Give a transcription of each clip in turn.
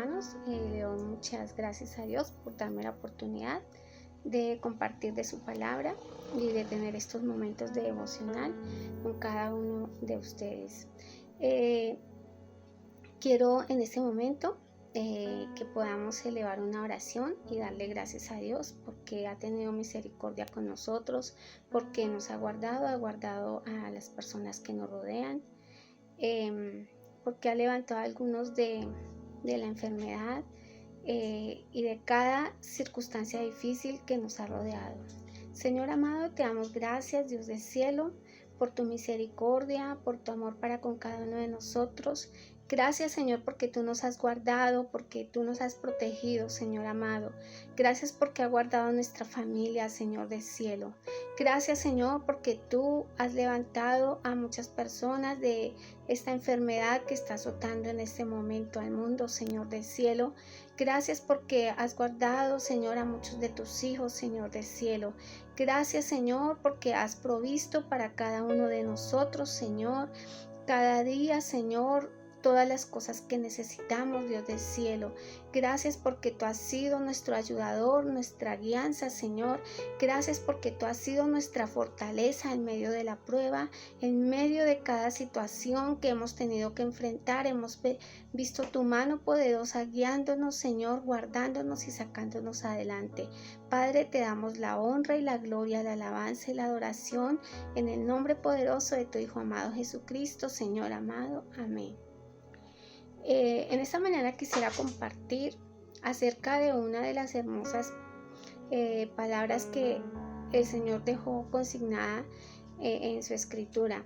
hermanos. Le doy muchas gracias a Dios por darme la oportunidad de compartir de su palabra y de tener estos momentos de devocional con cada uno de ustedes. Quiero en este momento que podamos elevar una oración y darle gracias a Dios porque ha tenido misericordia con nosotros, porque nos ha guardado a las personas que nos rodean, porque ha levantado a algunos de la enfermedad y de cada circunstancia difícil que nos ha rodeado. Señor amado, te damos gracias, Dios del cielo, por tu misericordia, por tu amor para con cada uno de nosotros. Gracias, Señor, porque tú nos has guardado, porque tú nos has protegido, Señor amado. Gracias porque has guardado nuestra familia, Señor del cielo. Gracias, Señor, porque tú has levantado a muchas personas de esta enfermedad que está azotando en este momento al mundo, Señor del cielo. Gracias porque has guardado, Señor, a muchos de tus hijos, Señor del cielo. Gracias, Señor, porque has provisto para cada uno de nosotros, Señor, cada día, Señor, todas las cosas que necesitamos, Dios del cielo. Gracias porque tú has sido nuestro ayudador, nuestra guianza, Señor. Gracias porque tú has sido nuestra fortaleza en medio de la prueba, en medio de cada situación que hemos tenido que enfrentar. Hemos visto tu mano poderosa guiándonos, Señor, guardándonos y sacándonos adelante. Padre, te damos la honra y la gloria, la alabanza y la adoración en el nombre poderoso de tu Hijo amado Jesucristo, Señor amado. Amén. En esta mañana quisiera compartir acerca de una de las hermosas palabras que el Señor dejó consignada en su escritura.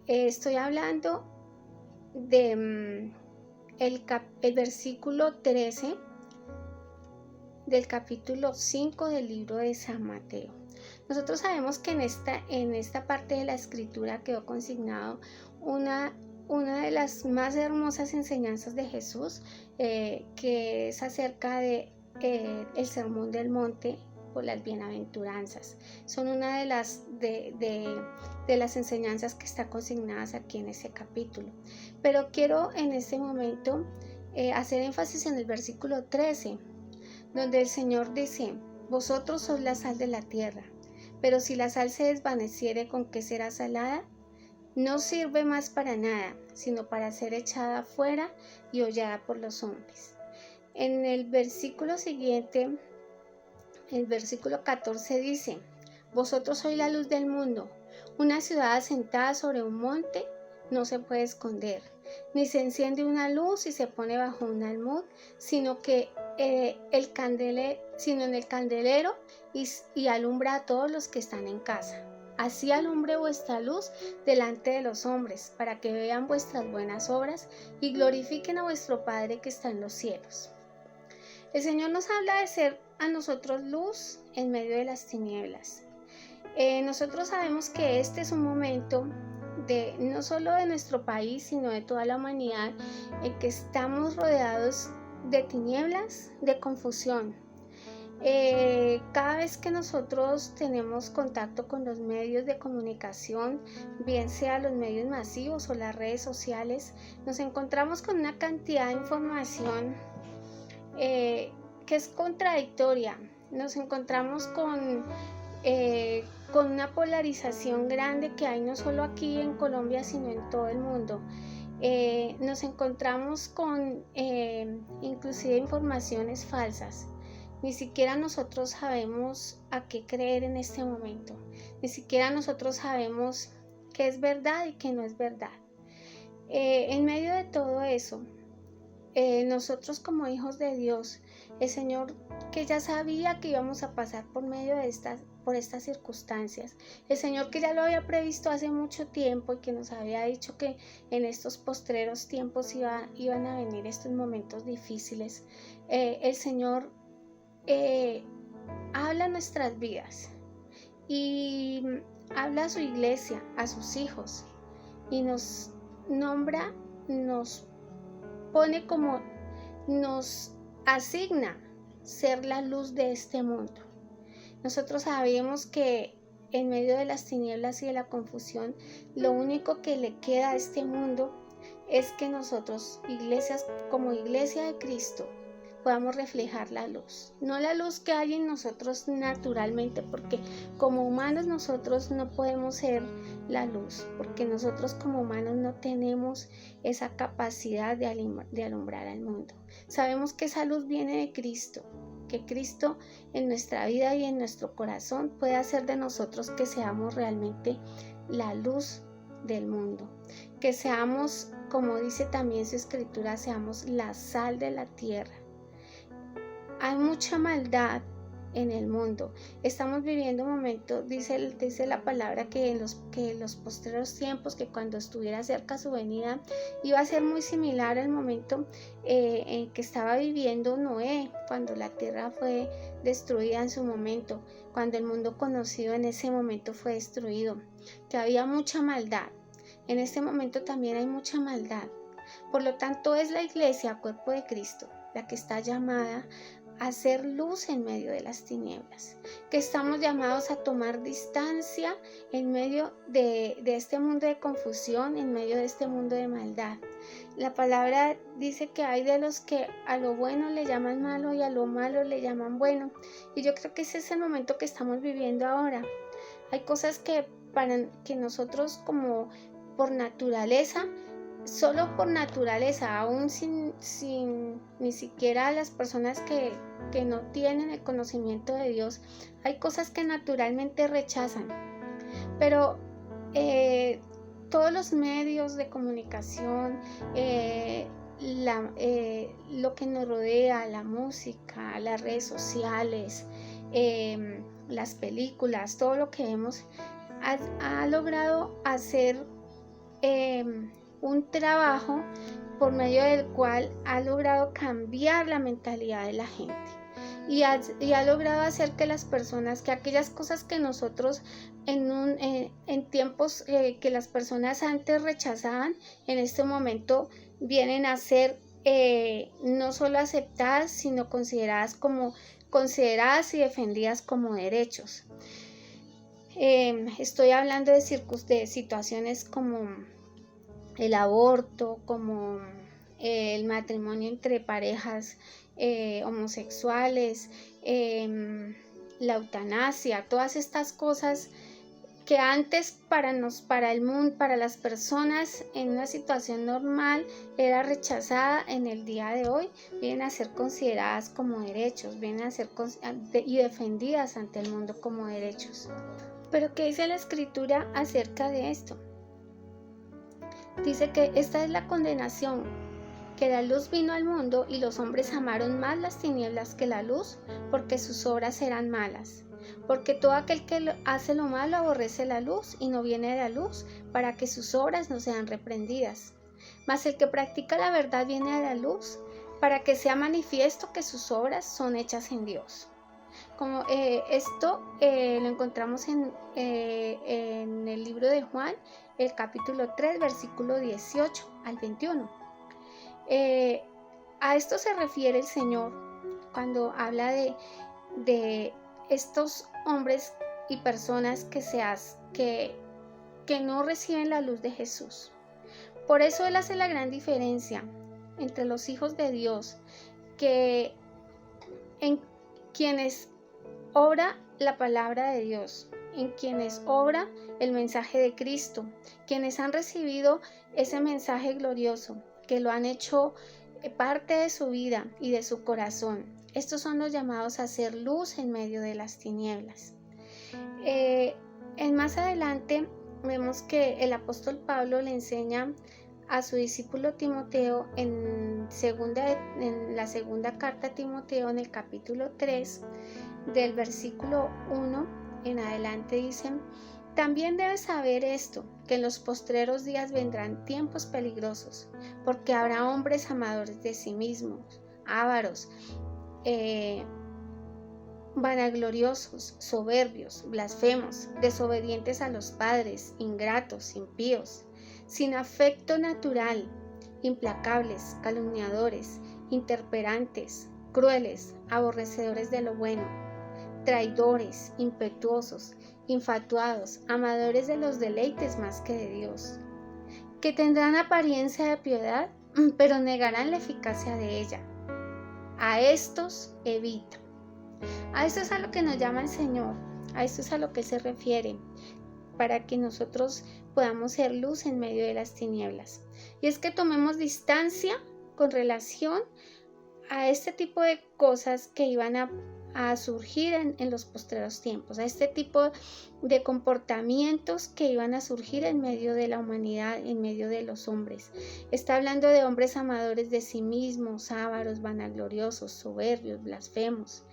Estoy hablando de el versículo 13 del capítulo 5 del libro de San Mateo. Nosotros sabemos que en esta parte de la escritura quedó consignado una de las más hermosas enseñanzas de Jesús, que es acerca de el Sermón del Monte o las bienaventuranzas. Son una de las enseñanzas que está consignadas aquí en ese capítulo. Pero quiero en este momento hacer énfasis en el versículo 13, donde el Señor dice: vosotros sois la sal de la tierra, pero si la sal se desvaneciere, ¿con qué será salada? No sirve más para nada, sino para ser echada afuera y hollada por los hombres. En el versículo siguiente, el versículo 14 dice: vosotros sois la luz del mundo. Una ciudad asentada sobre un monte no se puede esconder, ni se enciende una luz y se pone bajo un almud, sino en el candelero y alumbra a todos los que están en casa. Así alumbre vuestra luz delante de los hombres, para que vean vuestras buenas obras y glorifiquen a vuestro Padre que está en los cielos. El Señor nos habla de ser a nosotros luz en medio de las tinieblas. Nosotros sabemos que este es un momento no solo de nuestro país, sino de toda la humanidad, en que estamos rodeados de tinieblas, de confusión. Cada vez que nosotros tenemos contacto con los medios de comunicación, bien sea los medios masivos o las redes sociales, nos encontramos con una cantidad de información que es contradictoria. Nos encontramos con una polarización grande que hay no solo aquí en Colombia, sino en todo el mundo. Nos encontramos con inclusive informaciones falsas. Ni siquiera nosotros sabemos a qué creer en este momento. Ni siquiera nosotros sabemos qué es verdad y qué no es verdad. En medio de todo eso, nosotros como hijos de Dios, el Señor, que ya sabía que íbamos a pasar por medio de por estas circunstancias, el Señor que ya lo había previsto hace mucho tiempo y que nos había dicho que en estos postreros tiempos iban a venir estos momentos difíciles, el Señor habla a nuestras vidas y habla a su iglesia, a sus hijos, y nos nombra, nos pone como, nos asigna ser la luz de este mundo. Nosotros sabemos que en medio de las tinieblas y de la confusión, lo único que le queda a este mundo es que nosotros, iglesias como iglesia de Cristo, podamos reflejar la luz, no la luz que hay en nosotros naturalmente, porque como humanos nosotros no podemos ser la luz, porque nosotros como humanos no tenemos esa capacidad de alumbrar al mundo. Sabemos que esa luz viene de Cristo, que Cristo en nuestra vida y en nuestro corazón puede hacer de nosotros que seamos realmente la luz del mundo, que seamos, como dice también su escritura, seamos la sal de la tierra. Hay mucha maldad en el mundo. Estamos viviendo un momento, dice la palabra, que en los postreros tiempos, que cuando estuviera cerca su venida, iba a ser muy similar al momento en que estaba viviendo Noé, cuando la tierra fue destruida en su momento, cuando el mundo conocido en ese momento fue destruido, que había mucha maldad. En este momento también hay mucha maldad. Por lo tanto, es la iglesia, cuerpo de Cristo, la que está llamada hacer luz en medio de las tinieblas, que estamos llamados a tomar distancia en medio de este mundo de confusión, en medio de este mundo de maldad. La palabra dice que hay de los que a lo bueno le llaman malo y a lo malo le llaman bueno, y yo creo que ese es el momento que estamos viviendo ahora. Hay cosas que para que nosotros, como por naturaleza, solo por naturaleza, aún sin ni siquiera las personas que no tienen el conocimiento de Dios, hay cosas que naturalmente rechazan. Pero todos los medios de comunicación, lo que nos rodea, la música, las redes sociales, las películas, todo lo que vemos, ha logrado hacer un trabajo por medio del cual ha logrado cambiar la mentalidad de la gente y ha logrado hacer que las personas, que aquellas cosas que nosotros en tiempos que las personas antes rechazaban, en este momento vienen a ser no solo aceptadas, sino consideradas y defendidas como derechos. Estoy hablando de situaciones como el aborto, como el matrimonio entre parejas homosexuales, la eutanasia, todas estas cosas que antes para el mundo, para las personas en una situación normal era rechazada, en el día de hoy vienen a ser consideradas como derechos, vienen a ser y defendidas ante el mundo como derechos. Pero ¿qué dice la escritura acerca de esto? Dice que esta es la condenación, que la luz vino al mundo y los hombres amaron más las tinieblas que la luz, porque sus obras eran malas. Porque todo aquel que hace lo malo aborrece la luz y no viene de la luz, para que sus obras no sean reprendidas. Mas el que practica la verdad viene de la luz, para que sea manifiesto que sus obras son hechas en Dios. Como esto lo encontramos en el libro de Juan, el capítulo 3, versículo 18 al 21. A esto se refiere el Señor cuando habla de estos hombres y personas que no reciben la luz de Jesús. Por eso Él hace la gran diferencia entre los hijos de Dios, que en quienes obra la palabra de Dios, en quienes obra el mensaje de Cristo, quienes han recibido ese mensaje glorioso, que lo han hecho parte de su vida y de su corazón. Estos son los llamados a hacer luz en medio de las tinieblas. Más adelante vemos que el apóstol Pablo le enseña a su discípulo Timoteo en la segunda carta a Timoteo, en el capítulo 3, del versículo 1 en adelante, dicen: también debes saber esto, que en los postreros días vendrán tiempos peligrosos, porque habrá hombres amadores de sí mismos, ávaros, vanagloriosos, soberbios, blasfemos, desobedientes a los padres, ingratos, impíos, sin afecto natural, implacables, calumniadores, intemperantes, crueles, aborrecedores de lo bueno, traidores, impetuosos, infatuados, amadores de los deleites más que de Dios, que tendrán apariencia de piedad, pero negarán la eficacia de ella. A estos evita. A esto es a lo que nos llama el Señor, a esto es a lo que se refiere, para que nosotros podamos ser luz en medio de las tinieblas. Y es que tomemos distancia con relación a este tipo de cosas que iban a surgir en los postreros tiempos, a este tipo de comportamientos que iban a surgir en medio de la humanidad, en medio de los hombres. Está hablando de hombres amadores de sí mismos, ávaros, vanagloriosos, soberbios, blasfemos.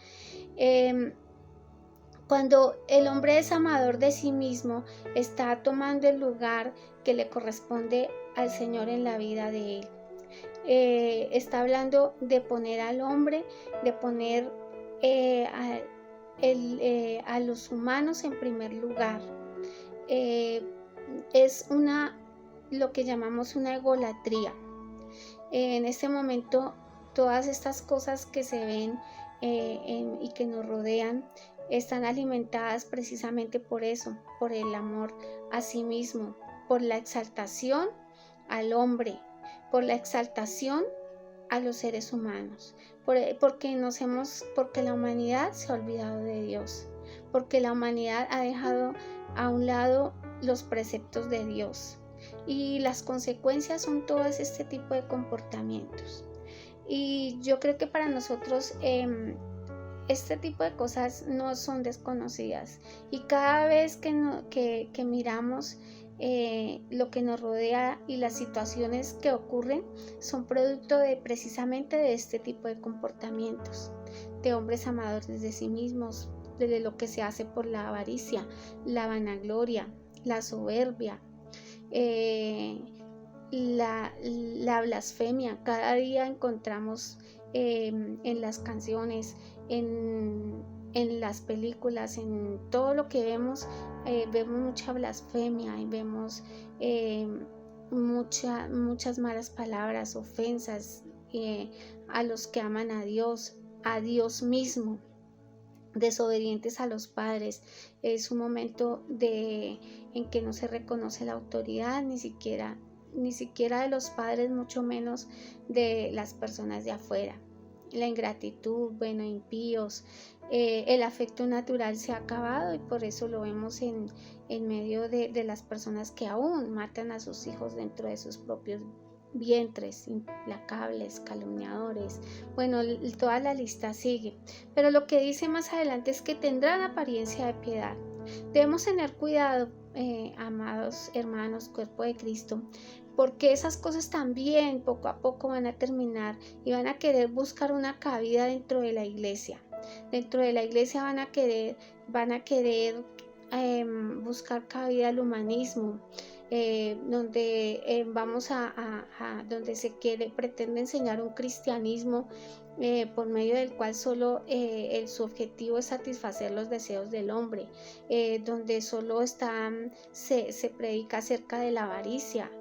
Cuando el hombre es amador de sí mismo, está tomando el lugar que le corresponde al Señor en la vida de él. Está hablando de poner al hombre, de poner a los humanos en primer lugar. Es lo que llamamos una egolatría. En este momento, todas estas cosas que se ven y que nos rodean están alimentadas precisamente por eso, por el amor a sí mismo, por la exaltación al hombre, por la exaltación a los seres humanos, porque la humanidad se ha olvidado de Dios, porque la humanidad ha dejado a un lado los preceptos de Dios, y las consecuencias son todo este tipo de comportamientos. Y yo creo que para nosotros este tipo de cosas no son desconocidas, y cada vez que miramos lo que nos rodea y las situaciones que ocurren son producto precisamente de este tipo de comportamientos, de hombres amadores de sí mismos, de lo que se hace por la avaricia, la vanagloria, la soberbia, la blasfemia. Cada día encontramos en las canciones, en las películas, en todo lo que vemos, vemos mucha blasfemia y vemos muchas malas palabras, ofensas a los que aman a Dios mismo, desobedientes a los padres. Es un momento en que no se reconoce la autoridad, ni siquiera de los padres, mucho menos de las personas de afuera. La ingratitud, impíos, el afecto natural se ha acabado, y por eso lo vemos en medio de las personas que aún matan a sus hijos dentro de sus propios vientres, implacables, calumniadores. Toda la lista sigue, pero lo que dice más adelante es que tendrán apariencia de piedad. Debemos tener cuidado, amados hermanos, cuerpo de Cristo, porque esas cosas también poco a poco van a terminar y van a querer buscar una cabida dentro de la iglesia. Dentro de la iglesia van a querer buscar cabida al humanismo, donde donde se pretende enseñar un cristianismo por medio del cual solo su objetivo es satisfacer los deseos del hombre, donde solo se predica acerca de la avaricia,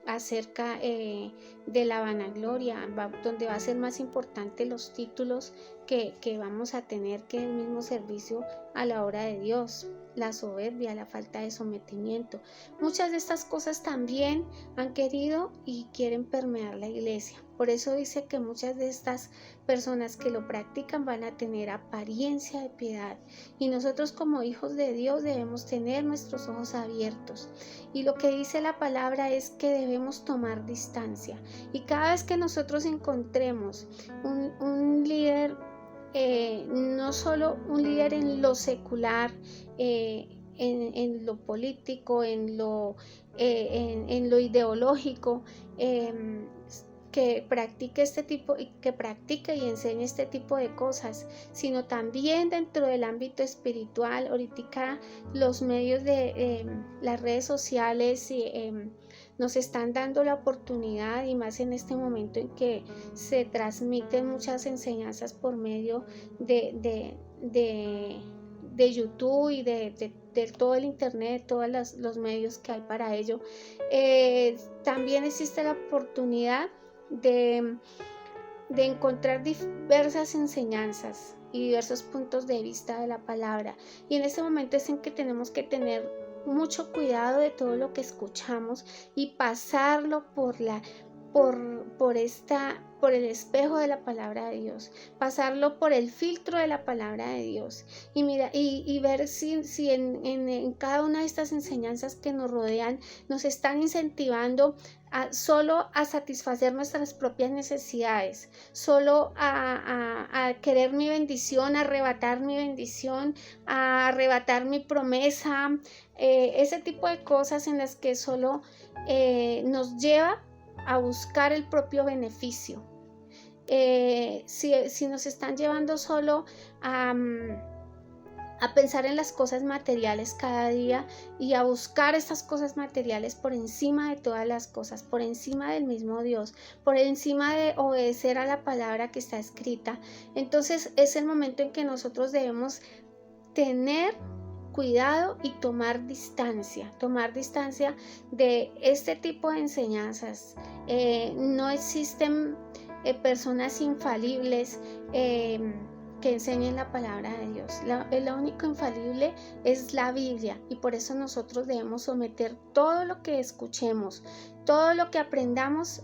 acerca de la vanagloria, donde va a ser más importante los títulos que vamos a tener que el mismo servicio a la obra de Dios. La soberbia, la falta de sometimiento, muchas de estas cosas también han querido y quieren permear la iglesia. Por eso dice que muchas de estas personas que lo practican van a tener apariencia de piedad, y nosotros como hijos de Dios debemos tener nuestros ojos abiertos, y lo que dice la palabra es que debemos tomar distancia, y cada vez que nosotros encontremos un líder, no solo un líder en lo secular, en lo político, en lo ideológico, que practique y enseñe este tipo de cosas, sino también dentro del ámbito espiritual. Ahorita los medios de las redes sociales nos están dando la oportunidad, y más en este momento en que se transmiten muchas enseñanzas por medio de YouTube y de todo el internet, todos los medios que hay para ello. También existe la oportunidad de encontrar diversas enseñanzas y diversos puntos de vista de la palabra, y en este momento es en que tenemos que tener mucho cuidado de todo lo que escuchamos y pasarlo por el espejo de la palabra de Dios, pasarlo por el filtro de la palabra de Dios y ver si en cada una de estas enseñanzas que nos rodean nos están incentivando solo a satisfacer nuestras propias necesidades, solo a querer mi bendición, a arrebatar mi bendición, a arrebatar mi promesa, ese tipo de cosas en las que solo nos lleva a buscar el propio beneficio. Si nos están llevando solo a pensar en las cosas materiales cada día y a buscar estas cosas materiales por encima de todas las cosas, por encima del mismo Dios, por encima de obedecer a la palabra que está escrita, entonces es el momento en que nosotros debemos tener cuidado y tomar distancia de este tipo de enseñanzas. No existen personas infalibles que enseñen la palabra de Dios. Lo único infalible es la Biblia, y por eso nosotros debemos someter todo lo que escuchemos, todo lo que aprendamos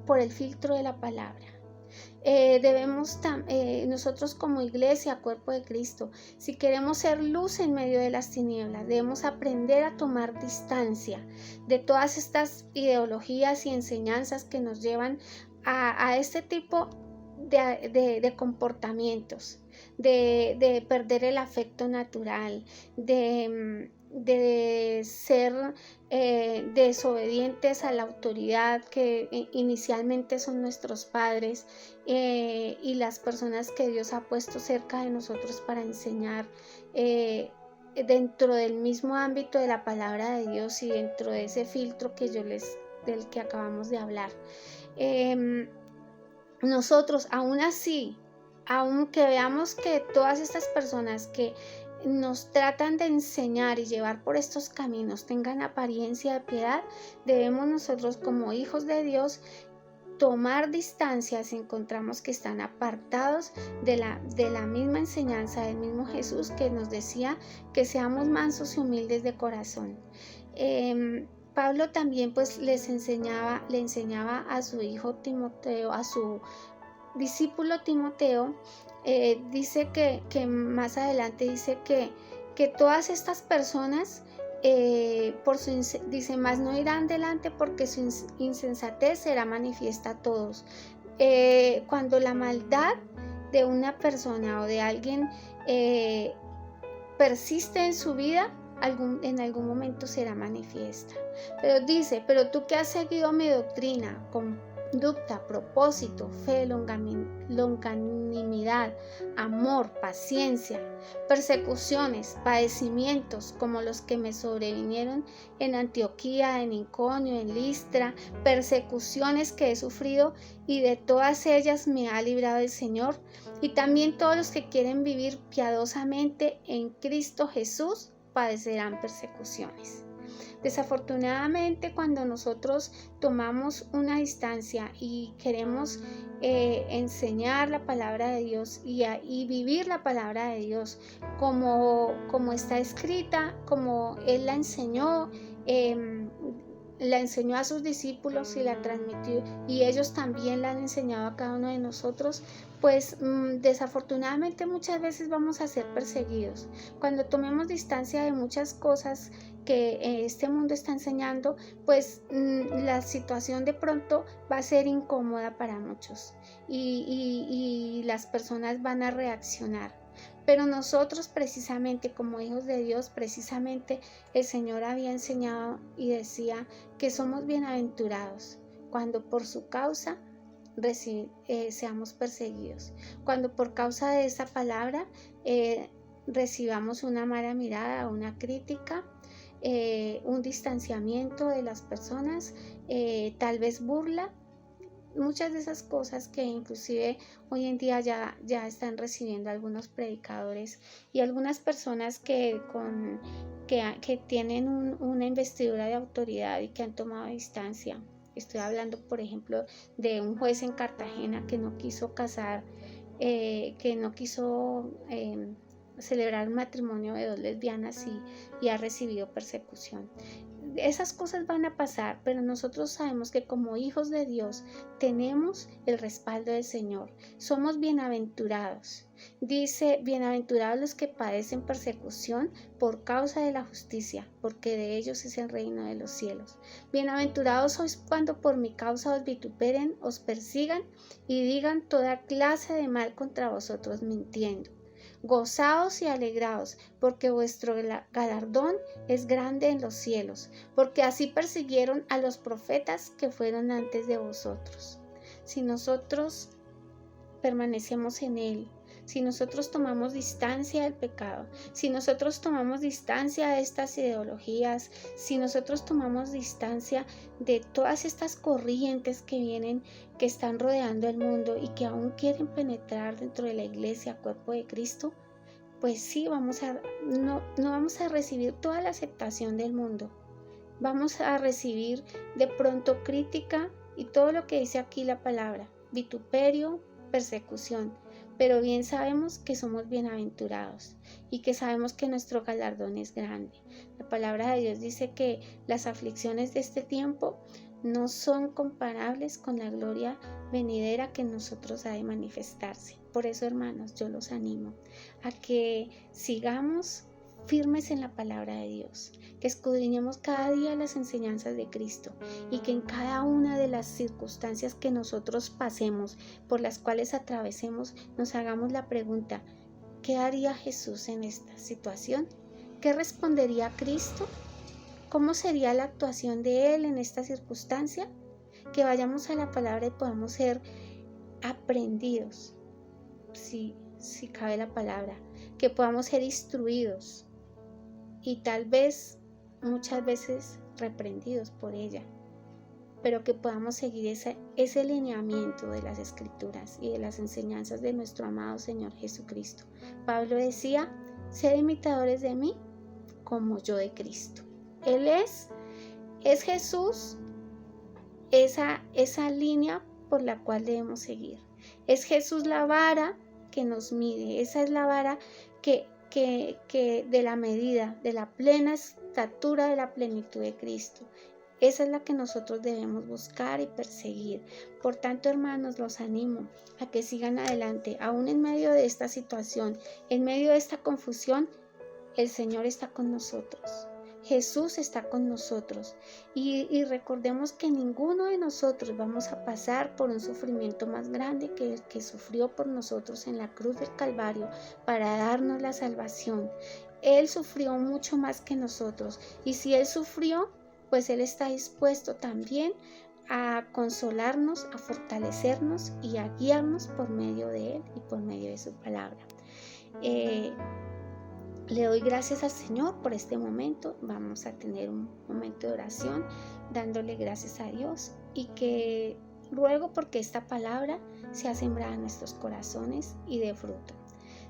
por el filtro de la palabra. Debemos nosotros como iglesia, cuerpo de Cristo, si queremos ser luz en medio de las tinieblas, debemos aprender a tomar distancia de todas estas ideologías y enseñanzas que nos llevan a este tipo de comportamientos, de perder el afecto natural, de ser desobedientes a la autoridad que inicialmente son nuestros padres y las personas que Dios ha puesto cerca de nosotros para enseñar dentro del mismo ámbito de la palabra de Dios y dentro de ese filtro del que acabamos de hablar. Nosotros aún así, aunque veamos que todas estas personas que nos tratan de enseñar y llevar por estos caminos tengan apariencia de piedad, debemos nosotros como hijos de Dios tomar distancia si encontramos que están apartados de la misma enseñanza del mismo Jesús, que nos decía que seamos mansos y humildes de corazón. Pablo también pues le enseñaba a su hijo Timoteo, a su discípulo Timoteo, dice que más adelante dice que todas estas personas dice, más no irán delante porque su insensatez será manifiesta a todos. Cuando la maldad de una persona o de alguien persiste en su vida, en algún momento será manifiesta. Pero dice, pero tú que has seguido mi doctrina, conducta, propósito, fe, longanimidad, amor, paciencia, persecuciones, padecimientos como los que me sobrevinieron en Antioquía, en Iconio, en Listra, persecuciones que he sufrido, y de todas ellas me ha librado el Señor, y también todos los que quieren vivir piadosamente en Cristo Jesús padecerán persecuciones. Desafortunadamente, cuando nosotros tomamos una distancia y queremos enseñar la palabra de Dios y vivir la palabra de Dios como está escrita, como Él la enseñó a sus discípulos y la transmitió, y ellos también la han enseñado a cada uno de nosotros, pues desafortunadamente muchas veces vamos a ser perseguidos. Cuando tomemos distancia de muchas cosas que este mundo está enseñando, pues la situación de pronto va a ser incómoda para muchos y las personas van a reaccionar. Pero nosotros precisamente como hijos de Dios, precisamente el Señor había enseñado y decía que somos bienaventurados cuando por su causa seamos perseguidos, cuando por causa de esa palabra recibamos una mala mirada, una crítica, un distanciamiento de las personas, tal vez burla, muchas de esas cosas que inclusive hoy en día ya están recibiendo algunos predicadores y algunas personas que tienen una investidura de autoridad y que han tomado distancia. Estoy hablando, por ejemplo, de un juez en Cartagena que no quiso casar, que no quiso celebrar un matrimonio de 2 lesbianas y ha recibido persecución. Esas cosas van a pasar, pero nosotros sabemos que como hijos de Dios tenemos el respaldo del Señor. Somos bienaventurados. Dice, bienaventurados los que padecen persecución por causa de la justicia, porque de ellos es el reino de los cielos. Bienaventurados sois cuando por mi causa os vituperen, os persigan y digan toda clase de mal contra vosotros mintiendo. Gozaos y alegraos, porque vuestro galardón es grande en los cielos, porque así persiguieron a los profetas que fueron antes de vosotros. Si nosotros permanecemos en Él, si nosotros tomamos distancia del pecado, si nosotros tomamos distancia de estas ideologías, si nosotros tomamos distancia de todas estas corrientes que vienen, que están rodeando el mundo y que aún quieren penetrar dentro de la iglesia, cuerpo de Cristo, pues sí, no vamos a recibir toda la aceptación del mundo. Vamos a recibir de pronto crítica y todo lo que dice aquí la palabra, vituperio, persecución, pero bien sabemos que somos bienaventurados y que sabemos que nuestro galardón es grande. La palabra de Dios dice que las aflicciones de este tiempo no son comparables con la gloria venidera que en nosotros ha de manifestarse. Por eso, hermanos, yo los animo a que sigamos firmes en la palabra de Dios, que escudriñemos cada día las enseñanzas de Cristo y que en cada una de las circunstancias que nosotros pasemos, por las cuales atravesemos, nos hagamos la pregunta: ¿qué haría Jesús en esta situación? ¿Qué respondería Cristo? ¿Cómo sería la actuación de Él en esta circunstancia? Que vayamos a la palabra y podamos ser aprendidos, si cabe la palabra, que podamos ser instruidos y tal vez muchas veces reprendidos por ella, pero que podamos seguir ese lineamiento de las Escrituras y de las enseñanzas de nuestro amado Señor Jesucristo. Pablo decía: sed imitadores de mí como yo de Cristo. Él es Jesús, esa línea por la cual debemos seguir. Es Jesús la vara que nos mide, esa es la vara que de la medida, de la plena estatura de la plenitud de Cristo. Esa es la que nosotros debemos buscar y perseguir. Por tanto, hermanos, los animo a que sigan adelante, aún en medio de esta situación, en medio de esta confusión. El Señor está con nosotros. Jesús está con nosotros y recordemos que ninguno de nosotros vamos a pasar por un sufrimiento más grande que el que sufrió por nosotros en la cruz del Calvario para darnos la salvación. Él sufrió mucho más que nosotros y si Él sufrió, pues Él está dispuesto también a consolarnos, a fortalecernos y a guiarnos por medio de Él y por medio de su palabra. Le doy gracias al Señor por este momento. Vamos a tener un momento de oración dándole gracias a Dios y que ruego porque esta palabra sea sembrada en nuestros corazones y dé fruto.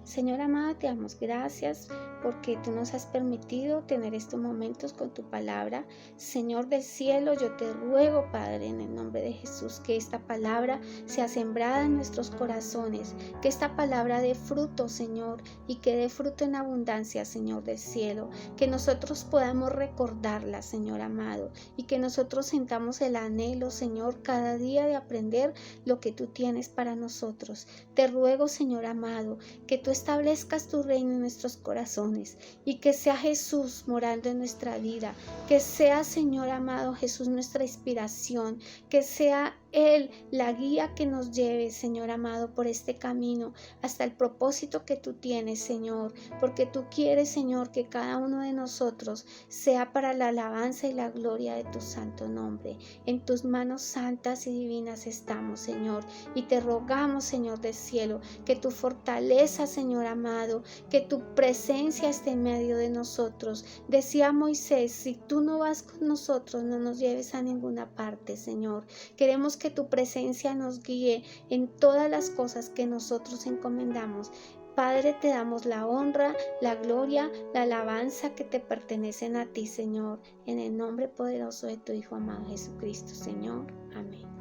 Señor amado, te damos gracias porque tú nos has permitido tener estos momentos con tu palabra. Señor del cielo, yo te ruego, Padre, en el nombre de Jesús, que esta palabra sea sembrada en nuestros corazones, que esta palabra dé fruto, Señor, y que dé fruto en abundancia, Señor del cielo, que nosotros podamos recordarla, Señor amado, y que nosotros sintamos el anhelo, Señor, cada día de aprender lo que tú tienes para nosotros. Te ruego, Señor amado, que tú establezcas tu reino en nuestros corazones y que sea Jesús morando en nuestra vida, que sea, Señor amado, Jesús nuestra inspiración, que sea Él la guía que nos lleve, Señor amado, por este camino hasta el propósito que tú tienes, Señor, porque tú quieres, Señor, que cada uno de nosotros sea para la alabanza y la gloria de tu santo nombre. En tus manos santas y divinas estamos, Señor, y te rogamos, Señor del cielo, que tu fortaleza, Señor amado, que tu presencia esté en medio de nosotros. Decía Moisés: si tú no vas con nosotros, no nos lleves a ninguna parte, Señor. Queremos que tu presencia nos guíe en todas las cosas que nosotros encomendamos. Padre, te damos la honra, la gloria, la alabanza que te pertenecen a ti, Señor, en el nombre poderoso de tu Hijo amado Jesucristo, Señor. Amén.